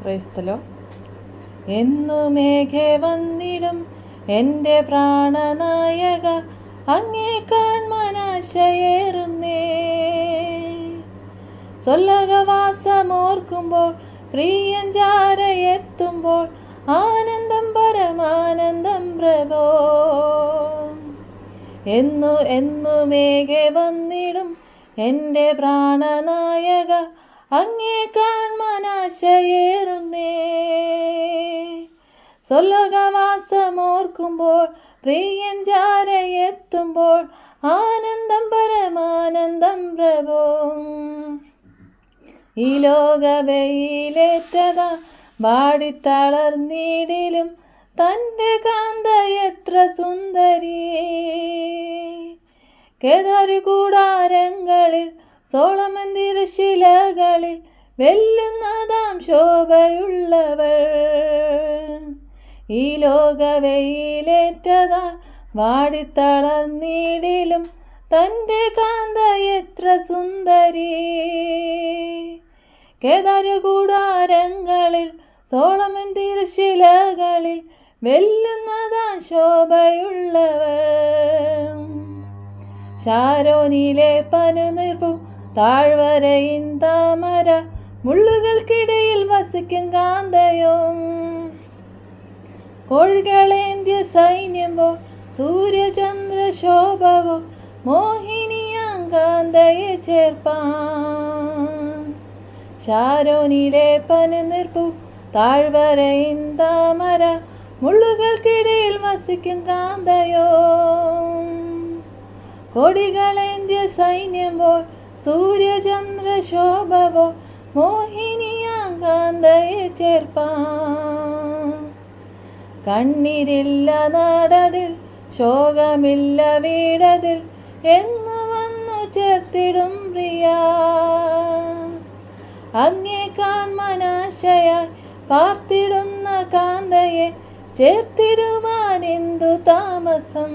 ക്രൈസ്തലോ എന്നുമേഘെ വന്നിടും എൻ്റെ പ്രാണനായക അങ്ങേ കാൺമനാശയേറുന്നേ സൊല്ലകവാസമോർക്കുമ്പോൾ പ്രിയൻ ചാരയെത്തുമ്പോൾ ആനന്ദം പരമാനന്ദം പ്രഭോ എന്നുമേഘെ വന്നിടും എൻ്റെ പ്രാണനായക അങ്ങേ കാൺമനാശയേറുന്നേ സൊല്ലകവാസമോർക്കുമ്പോൾ പ്രിയൻ ചാരയെത്തുമ്പോൾ ആനന്ദം പരമാനന്ദം പ്രഭോ ഈ ലോകവെയിലേറ്റതാ വാടിത്തളർന്നിടിലും തൻ്റെ കാന്ത എത്ര സുന്ദരി കേദാരി കൂടാരങ്ങളിൽ സോളമൻ തിരശിലകളിൽ വെല്ലുന്നതാം ശോഭയുള്ളവൾ ഈ ലോകവെയിലേറ്റതാ വാടിത്തളർന്നിടിലും തൻ്റെ കാന്ത എത്ര സുന്ദരി കേദാരി കൂടാരങ്ങളിൽ സോളമൻ തിരശിലകളിൽ വെല്ലുന്നതാം ശോഭയുള്ളവൾ ശാരോനിലെ പനുനിർപ്പു താഴ്വരയിൻ താമര മുള്ളുകൾക്കിടയിൽ വസിക്കും കാന്തയോ കോഴികളേന്ത്യ സൈന്യമോ സൂര്യചന്ദ്ര ശോഭവോ മോഹിനിയാം കാന്തയെ ചേർപ്പാൻ ശാരോനിലെ പനുനിർപ്പു താഴ്വരയിൻ താമര മുള്ളുകൾക്കിടയിൽ വസിക്കും കാന്തയോ കൊടികളേന്ത്യ സൈന്യമോ സൂര്യചന്ദ്ര ശോഭവോ മോഹിനിയാം കാന്തയെ ചേർപ്പാൻ കണ്ണീരില്ല നാടതിൽ ശോകമില്ല വീടതിൽ എന്നു വന്നു ചേർത്തിടും പ്രിയ അങ്ങേ കാൺമനാശയായി പാർത്തിടുന്ന കാന്തയെ ചേർത്തിടുവാൻ എന്തു താമസം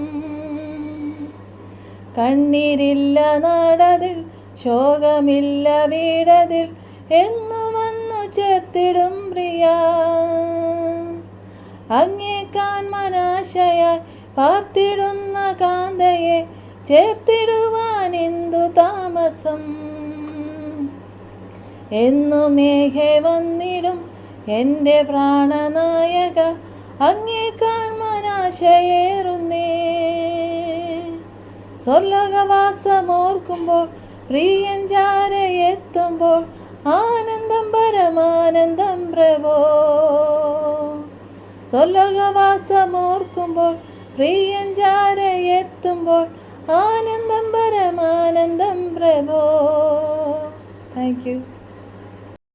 കണ്ണീരില്ല നാടതിൽ ശോകമില്ല വീടതിൽ എന്നു വന്നു ചേർത്തിടും പ്രിയ അങ്ങേ കാൺമനാശയായി പാർത്തിടുന്ന കാന്തയെ ചേർത്തിടുവാൻ എന്തു താമസം എന്നുമേഘെ വന്നിടും എൻ്റെ പ്രാണനായക അങ്ങേ കാൺമനാശയേറുന്നേ സ്വർലോകവാസമോർക്കുമ്പോൾ പ്രിയൻ ചാരയെത്തുമ്പോൾ ആനന്ദം പരമാനന്ദം പ്രഭോ സ്വർലോകവാസമോർക്കുമ്പോൾ പ്രിയൻ ചാരയെത്തുമ്പോൾ ആനന്ദം പരമാനന്ദം പ്രഭോ. Thank you.